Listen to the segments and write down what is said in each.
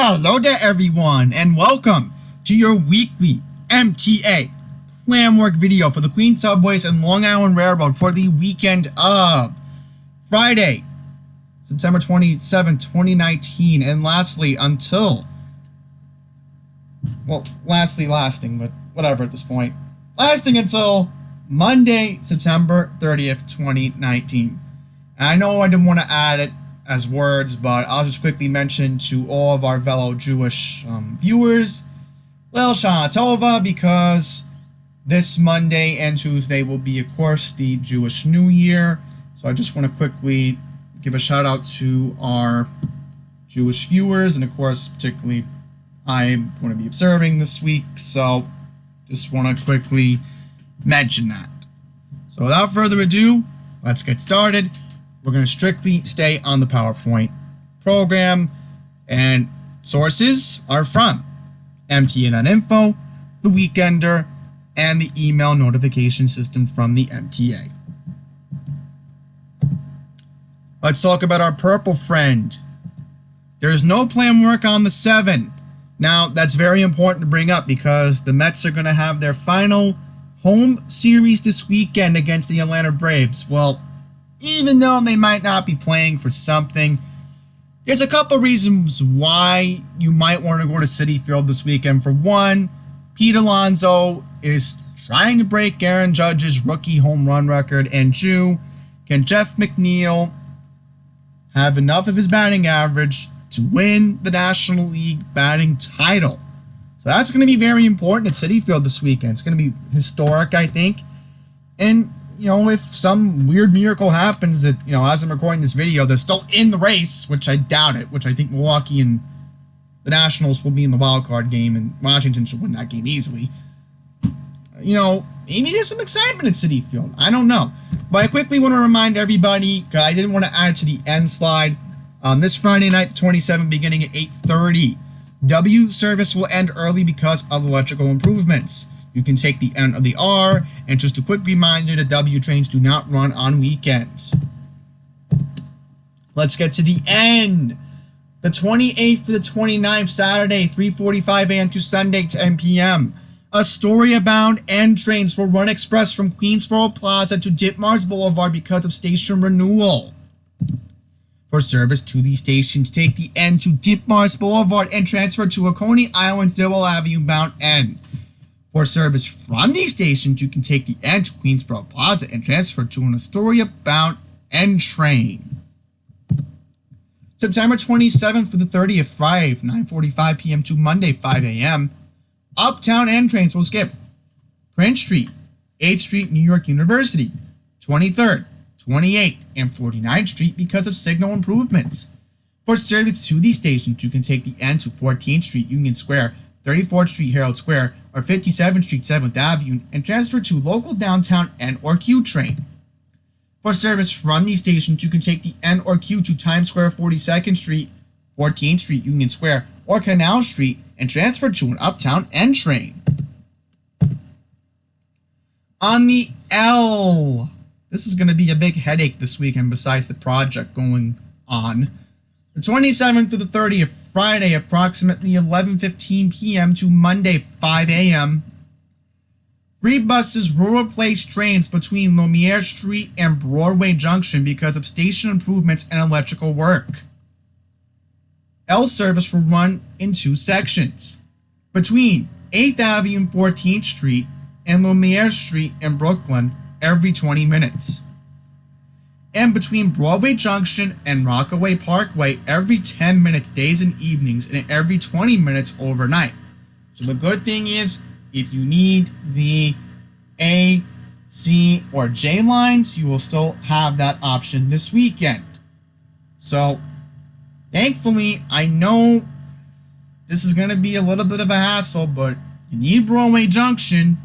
Hello there everyone, and welcome to your weekly MTA plan work video for the Queens Subways and Long Island Railroad for the weekend of Friday, September 27, 2019, and lastly until, well, lasting, but whatever at this point, lasting until Monday, September 30th, 2019. And I know I didn't want to add it as words, but I'll just quickly mention to all of our fellow Jewish viewers, well, Shana Tova, because this Monday and Tuesday will be, of course, the Jewish New Year. So I just want to quickly give a shout out to our Jewish viewers, and of course, particularly I'm going to be observing this week, so just want to quickly mention that. So without further ado, let's get started. We're going to strictly stay on the PowerPoint program, and sources are from MTA.info, The Weekender, and the email notification system from the MTA. Let's talk about our purple friend. There is no plan work on the 7. Now, that's very important to bring up because the Mets are going to have their final home series this weekend against the Atlanta Braves. Well, even though they might not be playing for something, there's a couple reasons why you might want to go to Citi Field this weekend. For one, Pete Alonso is trying to break Aaron Judge's rookie home run record, and two, can Jeff McNeil have enough of his batting average to win the National League batting title? So that's going to be very important at Citi Field this weekend. It's going to be historic, I think. And you know, if some weird miracle happens that, you know, as I'm recording this video, they're still in the race, which I doubt it, which I think Milwaukee and the Nationals will be in the wild card game, and Washington should win that game easily. You know, maybe there's some excitement at Citi Field. I don't know. But I quickly want to remind everybody, because I didn't want to add it to the end slide, this Friday night, the 27th, beginning at 8:30, W service will end early because of electrical improvements. You can take the N or the R, and just a quick reminder, the W trains do not run on weekends. Let's get to the N. The 28th to the 29th, Saturday, 3:45 a.m. to Sunday, 10 p.m. Astoria-bound N trains will run express from Queensboro Plaza to Ditmars Boulevard because of station renewal. For service to these stations, take the N to Ditmars Boulevard and transfer to Oconee Island's Dillwell Avenue-bound N. For service from these stations, you can take the N to Queensboro Plaza and transfer to an Astoria-bound N train. September 27th for the 30th, Friday, 9:45 p.m. to Monday, 5 a.m. Uptown N trains will skip Prince Street, 8th Street, New York University, 23rd, 28th, and 49th Street because of signal improvements. For service to these stations, you can take the N to 14th Street, Union Square, 34th Street, Herald Square, or 57th Street, 7th Avenue, and transfer to local downtown N or Q train. For service from these stations, you can take the N or Q to Times Square, 42nd Street, 14th Street, Union Square, or Canal Street, and transfer to an Uptown N train. On the L, this is going to be a big headache this weekend besides the project going on. The 27th to the 30th, Friday, approximately 11:15 p.m. to Monday, 5 a.m. Free buses will replace trains between Lumiere Street and Broadway Junction because of station improvements and electrical work. L service will run in two sections, between 8th Avenue and 14th Street and Lumiere Street in Brooklyn every 20 minutes. And between Broadway Junction and Rockaway Parkway every 10 minutes days and evenings, and every 20 minutes overnight. So the good thing is, if you need the A, C, or J lines, you will still have that option this weekend. So thankfully, I know this is going to be a little bit of a hassle, but you need Broadway Junction,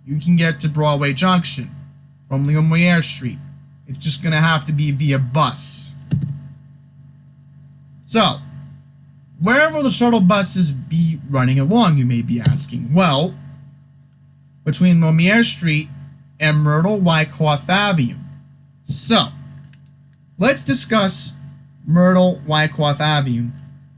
you can get to Broadway Junction from Lumiere Street. It's just going to have to be via bus. So, where will the shuttle buses be running along, you may be asking? Well, between Lumiere Street and Myrtle Wyckoff Avenue. So, let's discuss Myrtle Wyckoff Avenue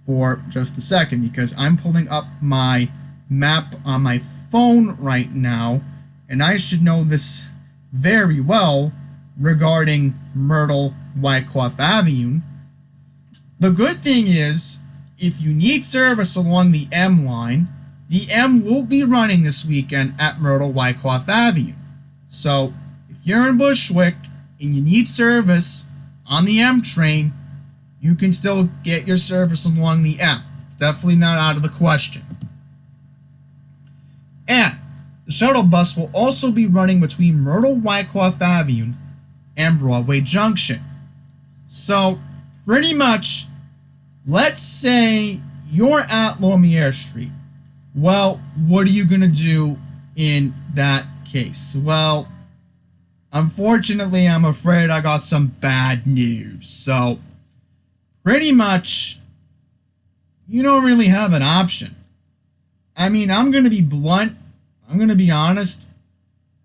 for just a second because I'm pulling up my map on my phone right now, and I should know this very well regarding Myrtle Wyckoff Avenue. The good thing is, if you need service along the M line, the M will be running this weekend at Myrtle Wyckoff Avenue. So, if you're in Bushwick and you need service on the M train, you can still get your service along the M. It's definitely not out of the question. And the shuttle bus will also be running between Myrtle Wyckoff Avenue and Broadway Junction. So, pretty much, let's say you're at Lumiere Street. Well, what are you going to do in that case? Well, unfortunately, I'm afraid I got some bad news. So, pretty much, you don't really have an option. I mean, I'm going to be blunt. I'm going to be honest.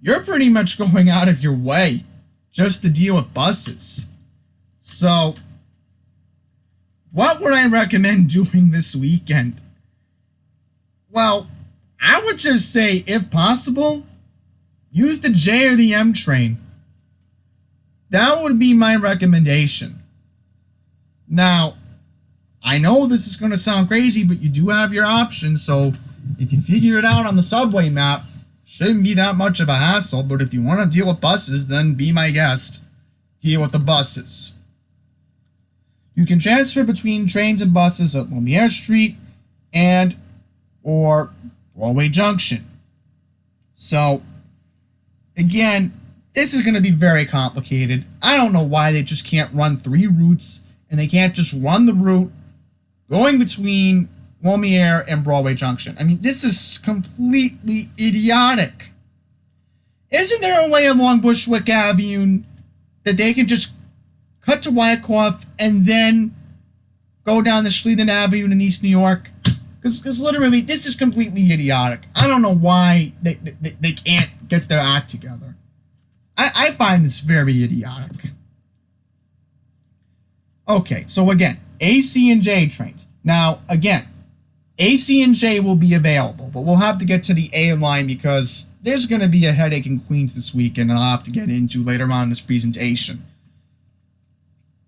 You're pretty much going out of your way just to deal with buses. So, what would I recommend doing this weekend? Well, I would just say, if possible, use the J or the M train. That would be my recommendation. Now, I know this is going to sound crazy, but you do have your options, so if you figure it out on the subway map, shouldn't be that much of a hassle, but if you want to deal with buses, then be my guest. Deal with the buses. You can transfer between trains and buses at Lumiere Street and or Broadway Junction. So, again, this is going to be very complicated. I don't know why they just can't run 3 routes, and they can't just run the route going between Lumiere and Broadway Junction. I mean, this is completely idiotic. Isn't there a way along Bushwick Avenue that they can just cut to Wyckoff and then go down the Schlieden Avenue in East New York? Because literally, this is completely idiotic. I don't know why they can't get their act together. I find this very idiotic. Okay, so again, AC and J trains. Now, again, AC and J will be available, but we'll have to get to the A line because there's going to be a headache in Queens this weekend, and I'll have to get into later on in this presentation.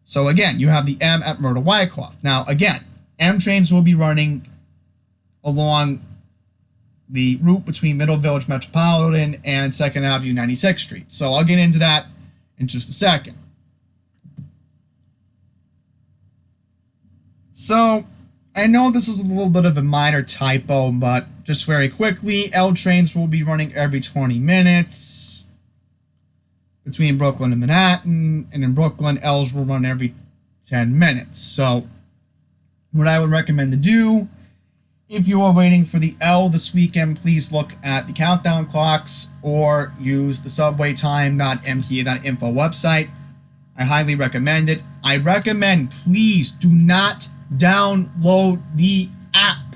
So again, you have the M at Myrtle Wyckoff. Now, again, M trains will be running along the route between Middle Village Metropolitan and 2nd Avenue 96th Street. So I'll get into that in just a second. So, I know this is a little bit of a minor typo, but just very quickly, L trains will be running every 20 minutes between Brooklyn and Manhattan, and in Brooklyn, L's will run every 10 minutes. So, what I would recommend to do, if you are waiting for the L this weekend, please look at the countdown clocks or use the subwaytime.mta.info website. I highly recommend it. I recommend, please do not download the app.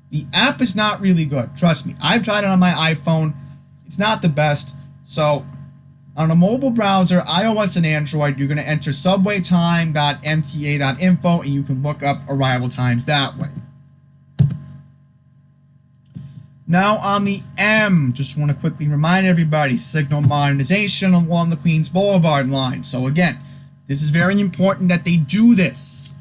The app is not really good. Trust me. I've tried it on my iPhone. It's not the best. So, on a mobile browser, iOS and Android, you're going to enter subwaytime.mta.info and you can look up arrival times that way. Now on the M, just want to quickly remind everybody, signal modernization along the Queens Boulevard line. So again, this is very important that they do this.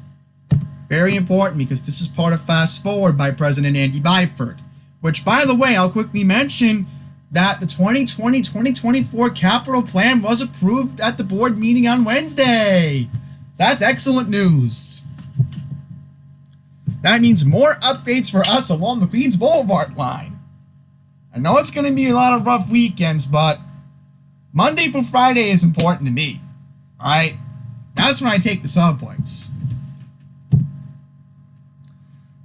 Very important because this is part of Fast Forward by President Andy Byford. Which, by the way, I'll quickly mention that the 2020-2024 capital plan was approved at the board meeting on Wednesday. That's excellent news. That means more upgrades for us along the Queens Boulevard line. I know it's going to be a lot of rough weekends, but Monday through Friday is important to me. Alright? That's when I take the subways.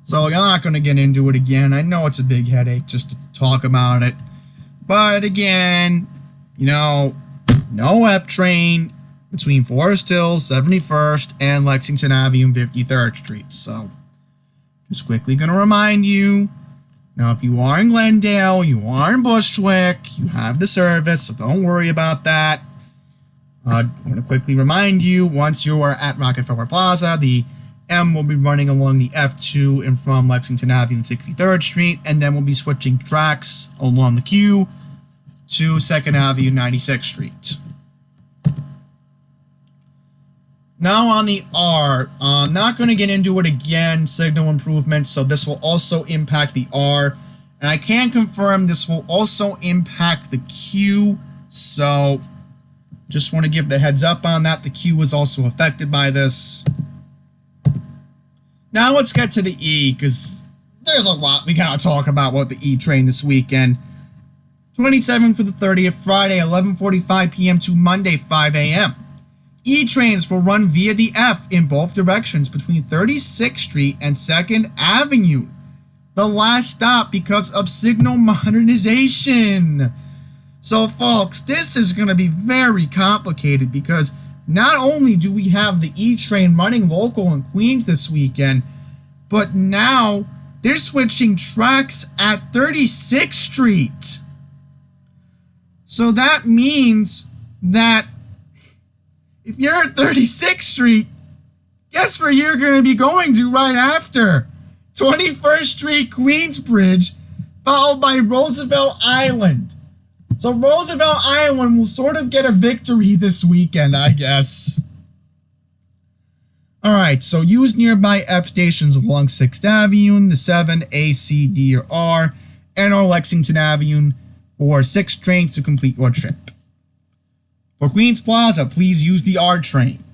So I'm not going to get into it again. I know it's a big headache just to talk about it. But again, you know, no F train between Forest Hills, 71st, and Lexington Avenue and 53rd Street. So, just quickly going to remind you, now if you are in Glendale, you are in Bushwick, you have the service, so don't worry about that. I want to quickly remind you, once you are at Rockefeller Plaza, the M will be running along the F2 and from Lexington Avenue and 63rd Street, and then we'll be switching tracks along the Q to 2nd Avenue, 96th Street. Now on the R, I'm not going to get into it again, signal improvements, so this will also impact the R. And I can confirm this will also impact the Q, so just want to give the heads up on that. The Q was also affected by this. Now let's get to the E, because there's a lot we gotta talk about with the E train this weekend. 27th for the 30th, Friday, 11:45 p.m. to Monday, 5 a.m. E trains will run via the F in both directions between 36th Street and 2nd Avenue. The last stop because of signal modernization. So folks, this is going to be very complicated because not only do we have the E train running local in Queens this weekend, but now they're switching tracks at 36th Street. So that means that if you're at 36th Street, guess where you're going to be going to right after? 21st Street, Queensbridge, followed by Roosevelt Island. So Roosevelt Island will sort of get a victory this weekend, I guess. Alright, so use nearby F stations along 6th Avenue, the 7, A, C, D, or R, and or Lexington Avenue for 6 trains to complete your trip. For Queens Plaza, please use the R train.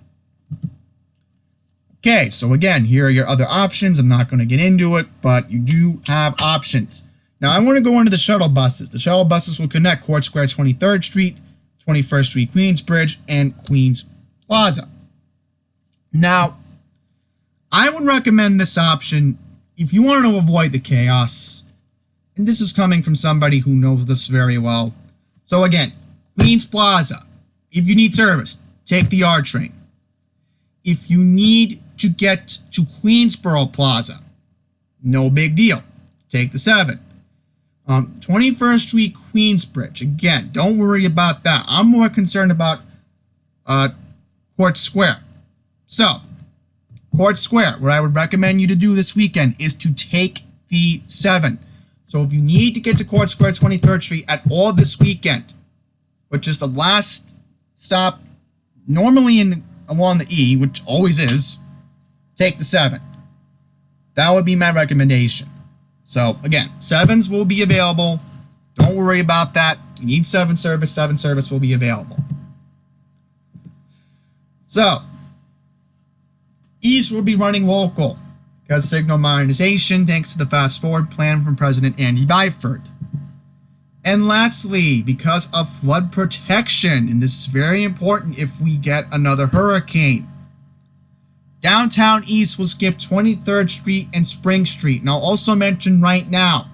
Okay, so again, here are your other options. I'm not going to get into it, but you do have options. Now, I want to go into the shuttle buses. The shuttle buses will connect Court Square 23rd Street, 21st Street Queensbridge, and Queens Plaza. Now, I would recommend this option if you want to avoid the chaos. And this is coming from somebody who knows this very well. So again, Queens Plaza. If you need service, take the R train. If you need to get to Queensboro Plaza, no big deal. Take the 7. 21st Street Queensbridge. Again, don't worry about that. I'm more concerned about Court Square. So, Court Square, what I would recommend you to do this weekend is to take the 7. So if you need to get to Court Square 23rd Street at all this weekend, which is the last stop normally along the E, which always is, take the 7. That would be my recommendation. So again, 7s will be available. Don't worry about that. You need 7 service, 7 service will be available. So, E's will be running local because signal modernization thanks to the fast forward plan from President Andy Byford. And lastly, because of flood protection, and this is very important if we get another hurricane, Downtown East will skip 23rd Street and Spring Street. And I'll also mention right now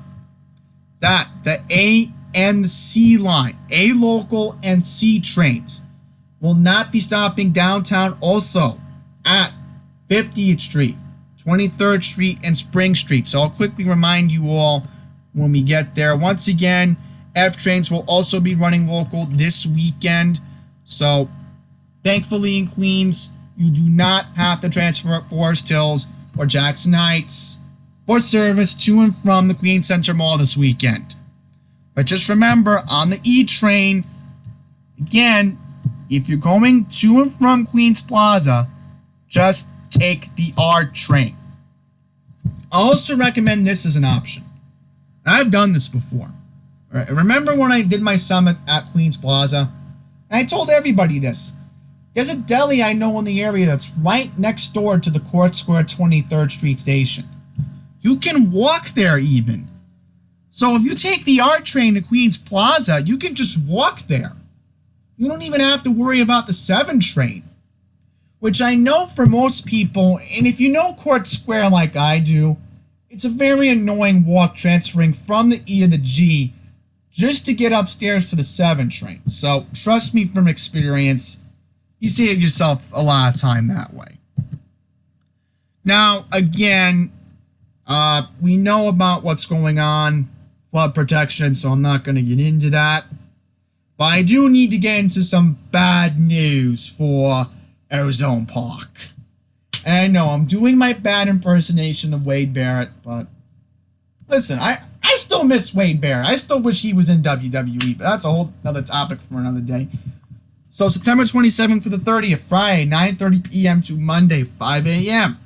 that the A and the C line, A local and C trains, will not be stopping downtown also at 50th Street, 23rd Street, and Spring Street. So I'll quickly remind you all when we get there. Once again, F trains will also be running local this weekend. So thankfully in Queens, you do not have to transfer at Forest Hills or Jackson Heights for service to and from the Queens Center Mall this weekend. But just remember, on the E train, again, if you're going to and from Queens Plaza, just take the R train. I also recommend this as an option. I've done this before. Remember when I did my summit at Queens Plaza? I told everybody this. There's a deli I know in the area that's right next door to the Court Square 23rd Street station. You can walk there even. So if you take the R train to Queens Plaza, you can just walk there. You don't even have to worry about the 7 train. Which I know for most people, and if you know Court Square like I do, it's a very annoying walk transferring from the E to the G just to get upstairs to the 7 train. So trust me from experience, you save yourself a lot of time that way. Now, again, we know about what's going on, flood protection, so I'm not going to get into that. But I do need to get into some bad news for Ozone Park. And I know I'm doing my bad impersonation of Wade Barrett, but listen, I still miss Wade Barrett. I still wish he was in WWE, but that's a whole other topic for another day. So September 27th through the 30th, Friday, 9:30 p.m. to Monday, 5 a.m.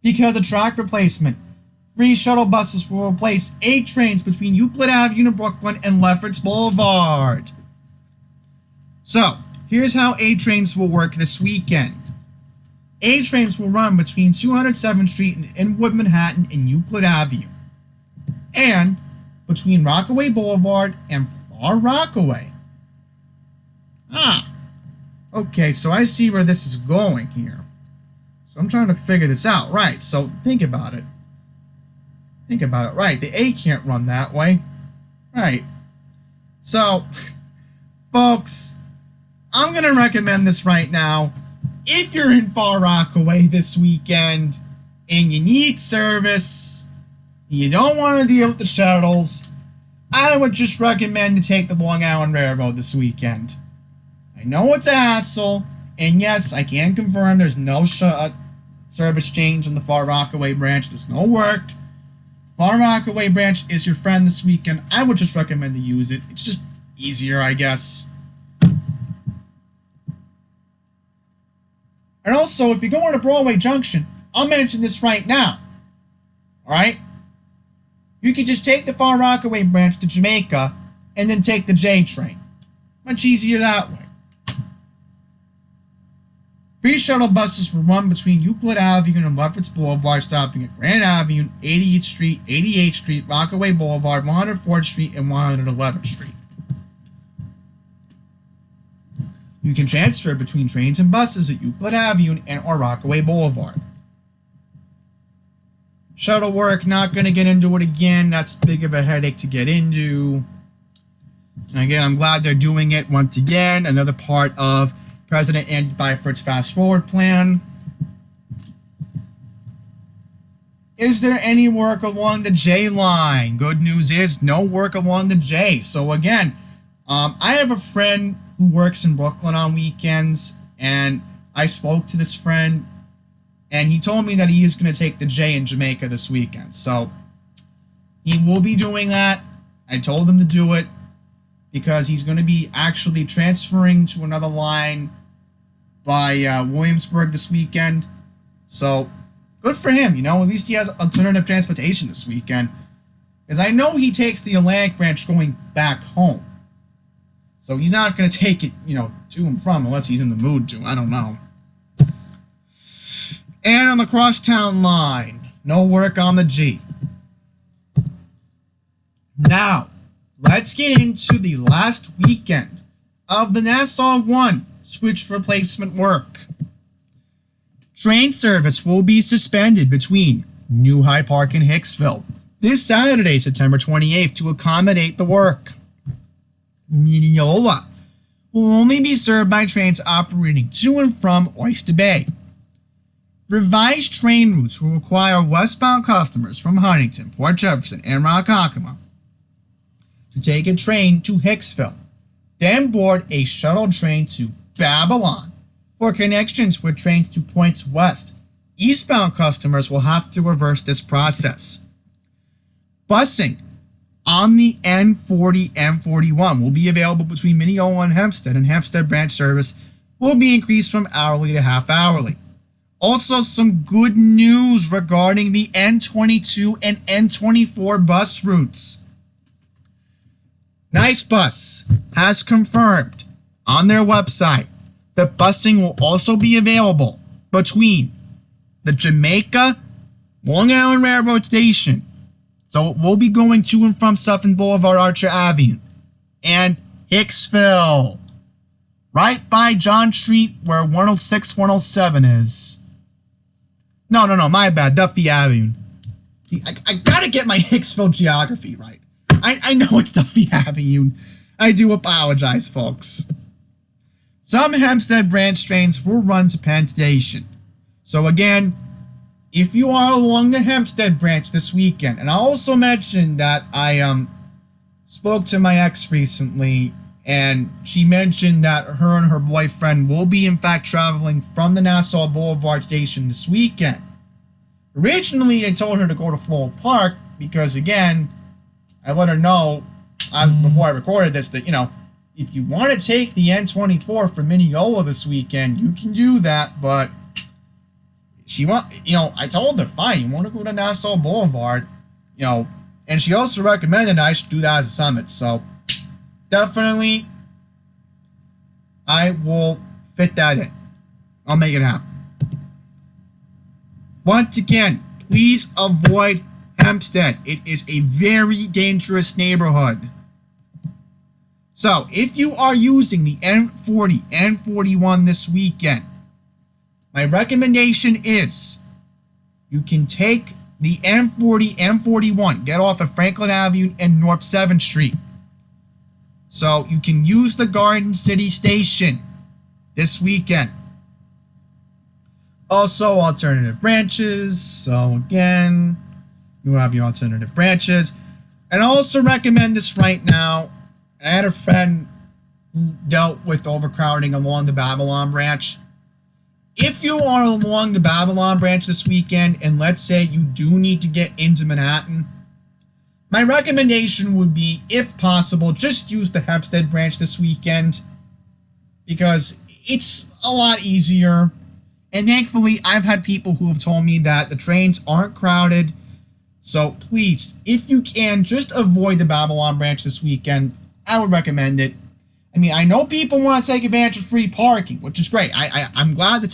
Because of track replacement, free shuttle buses will replace 8 trains between Euclid Avenue in Brooklyn and Lefferts Boulevard. So, here's how A trains will work this weekend. A trains will run between 207th Street and Inwood, Manhattan and Euclid Avenue, and between Rockaway Boulevard and Far Rockaway. Okay, so I see where this is going here. So I'm trying to figure this out. Right, so think about it. Right, the A can't run that way. Right. So, folks, I'm going to recommend this right now. If you're in Far Rockaway this weekend and you need service, you don't want to deal with the shuttles, I would just recommend to take the Long Island Railroad this weekend. I know it's a hassle, and yes, I can confirm there's no service change on the Far Rockaway branch. There's no work. Far Rockaway branch is your friend this weekend. I would just recommend to use it. It's just easier, I guess. And also, if you're going to Broadway Junction, I'll mention this right now. Alright? You could just take the Far Rockaway branch to Jamaica and then take the J train. Much easier that way. Free shuttle buses will run between Euclid Avenue and Lefferts Boulevard, stopping at Grand Avenue, 88th Street, 88th Street, Rockaway Boulevard, 104th Street, and 111th Street. You can transfer between trains and buses at Euclid Avenue and or Rockaway Boulevard. Shuttle work, not going to get into it again. That's big of a headache to get into. And again, I'm glad they're doing it once again. Another part of President Andy Byford's Fast Forward plan. Is there any work along the J line? Good news is no work along the J. So again, I have a friend who works in Brooklyn on weekends, and I spoke to this friend, and he told me that he is going to take the J in Jamaica this weekend. So he will be doing that. I told him to do it because he's going to be actually transferring to another line by Williamsburg this weekend. So good for him, you know. At least he has alternative transportation this weekend, because I know he takes the Atlantic branch going back home. So he's not going to take it, you know, to and from unless he's in the mood to. I don't know. And on the crosstown line, no work on the G. Now, let's get into the last weekend of the Nassau 1 switched replacement work. Train service will be suspended between New Hyde Park and Hicksville this Saturday, September 28th, to accommodate the work. Mineola will only be served by trains operating to and from Oyster Bay. Revised train routes will require westbound customers from Huntington, Port Jefferson, and Ronkonkoma to take a train to Hicksville, then board a shuttle train to Babylon for connections with trains to points west. Eastbound customers will have to reverse this process. Busing on the N40 M41 will be available between Mineola and Hempstead, and Hempstead branch service will be increased from hourly to half hourly. Also, some good news regarding the N22 and N24 bus routes. Nice Bus has confirmed on their website that busing will also be available between the Jamaica Long Island Railroad Station, so it will be going to and from Sutphin Boulevard, Archer Avenue, and Hicksville, right by John Street where 106, 107 is. No, my bad, Duffy Avenue. I gotta get my Hicksville geography right. I know it's Duffy Avenue. I do apologize, folks. Some Hempstead branch trains will run to Penn Station. So again, if you are along the Hempstead branch this weekend, and I also mentioned that I spoke to my ex recently, And she mentioned that her and her boyfriend will be in fact traveling from the Nassau Boulevard station this weekend. Originally, I told her to go to Floral Park because, again, I let her know before I recorded this that, if you want to take the N24 from Mineola this weekend, you can do that, but I told her, fine, you want to go to Nassau Boulevard, and she also recommended I should do that as a summit, so definitely, I will fit that in. I'll make it happen. Once again, please avoid Hempstead. It is a very dangerous neighborhood. So, if you are using the N40, N41 this weekend, my recommendation is you can take the N40, N41, get off of Franklin Avenue and North 7th Street. So you can use the Garden City station this weekend. Also, alternative branches. So again, you have your alternative branches. And I also recommend this right now. I had a friend who dealt with overcrowding along the Babylon branch. If you are along the Babylon branch this weekend, and let's say you do need to get into Manhattan, my recommendation would be, if possible, just use the Hempstead branch this weekend because it's a lot easier. And thankfully, I've had people who have told me that the trains aren't crowded. So please, if you can, just avoid the Babylon branch this weekend. I would recommend it. I mean, I know people want to take advantage of free parking, which is great. I'm glad the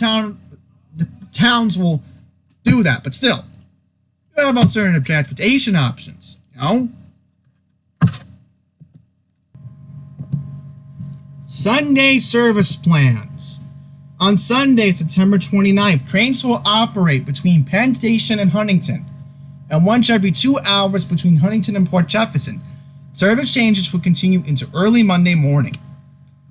towns will do that, but still, you have alternative transportation options. Sunday service plans. On Sunday, September 29th, trains will operate between Penn Station and Huntington, and once every 2 hours between Huntington and Port Jefferson. Service changes will continue into early Monday morning.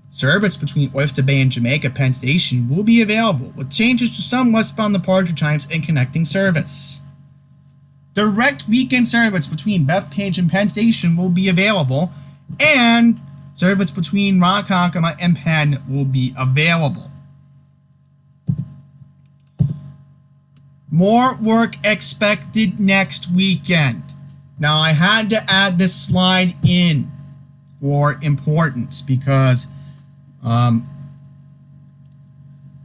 Service between Oyster Bay and Jamaica Penn Station will be available, with changes to some westbound departure times and connecting service. Direct weekend service between Bethpage and Penn Station will be available, and service between Ronkonkoma and Penn will be available. More work expected next weekend. Now, I had to add this slide in for importance because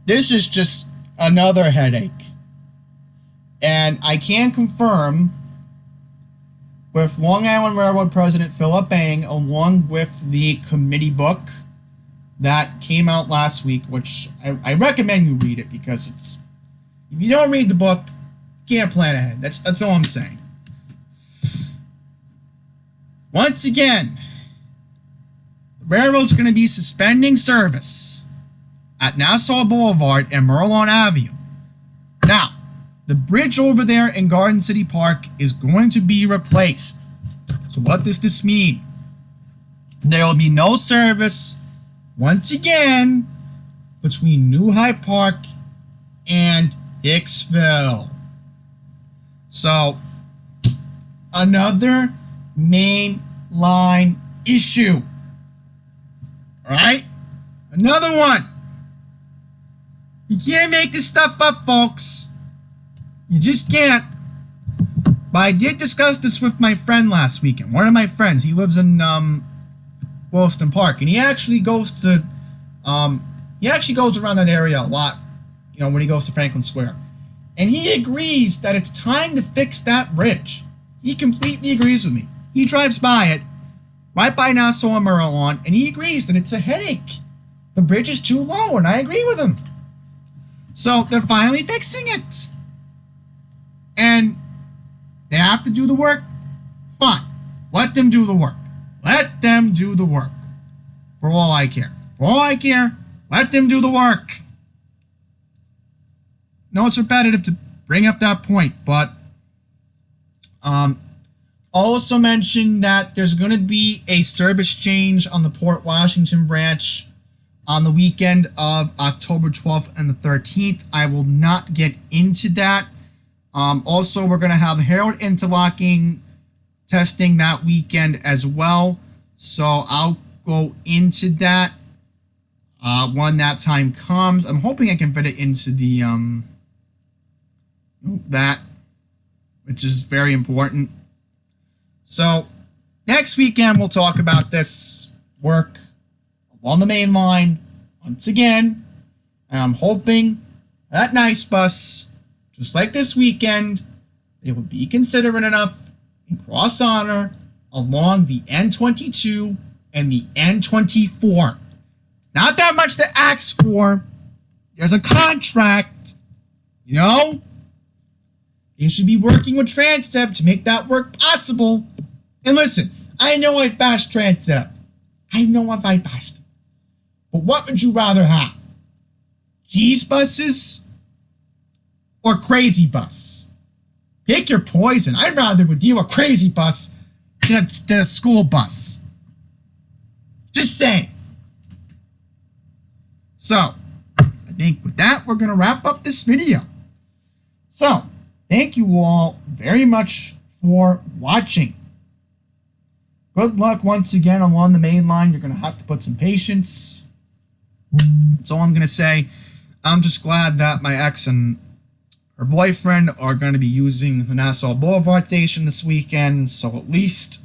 this is just another headache. And I can confirm with Long Island Railroad President Philip Bang, along with the committee book that came out last week, which I recommend you read it because it's, if you don't read the book, you can't plan ahead. That's all I'm saying. Once again, the railroad's going to be suspending service at Nassau Boulevard and Merlon Avenue. Now, the bridge over there in Garden City Park is going to be replaced. So what does this mean? There will be no service, once again, between New Hyde Park and Hicksville. So, another main line issue. Alright? Another one. You can't make this stuff up, folks. You just can't. But I did discuss this with my friend last weekend. One of my friends, he lives in Williston Park, and he actually goes to around that area a lot, when he goes to Franklin Square. And he agrees that it's time to fix that bridge. He completely agrees with me. He drives by it, right by Nassau and Merlon, and he agrees that it's a headache. The bridge is too low, and I agree with him. So they're finally fixing it. And they have to do the work. Fine. Let them do the work. Let them do the work. For all I care. For all I care, let them do the work. No, it's repetitive to bring up that point, but also mentioned that there's going to be a service change on the Port Washington branch on the weekend of October 12th and the 13th. I will not get into that. Also, we're going to have Herald interlocking testing that weekend as well. So I'll go into that when that time comes. I'm hoping I can fit it into the that, which is very important. So next weekend we'll talk about this work along the main line once again, and I'm hoping that nice bus, just like this weekend, they will be considerate enough and cross honor along the N22 and the N24. Not that much to ask for. There's a contract, you know? You should be working with Transdev to make that work possible. And listen, I know I've bashed Transdev. I know I've bashed them. But what would you rather have? G's buses or crazy bus? Pick your poison. I'd rather with you a crazy bus than a school bus. Just saying. So, I think with that, we're going to wrap up this video. So, thank you all very much for watching. Good luck once again along the main line. You're going to have to put some patience. That's all I'm going to say. I'm just glad that my ex and her boyfriend are going to be using the Nassau Boulevard station this weekend. So at least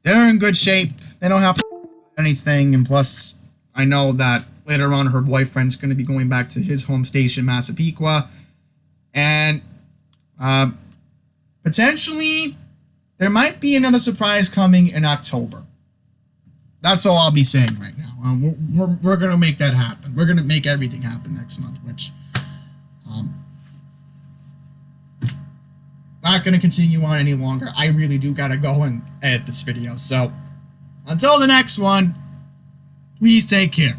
they're in good shape. They don't have to do anything. And plus, I know that later on her boyfriend's going to be going back to his home station, Massapequa. And potentially there might be another surprise coming in October. That's all I'll be saying right now. We're going to make that happen. We're going to make everything happen next month, which not going to continue on any longer. I really do got to go and edit this video. So until the next one, please take care.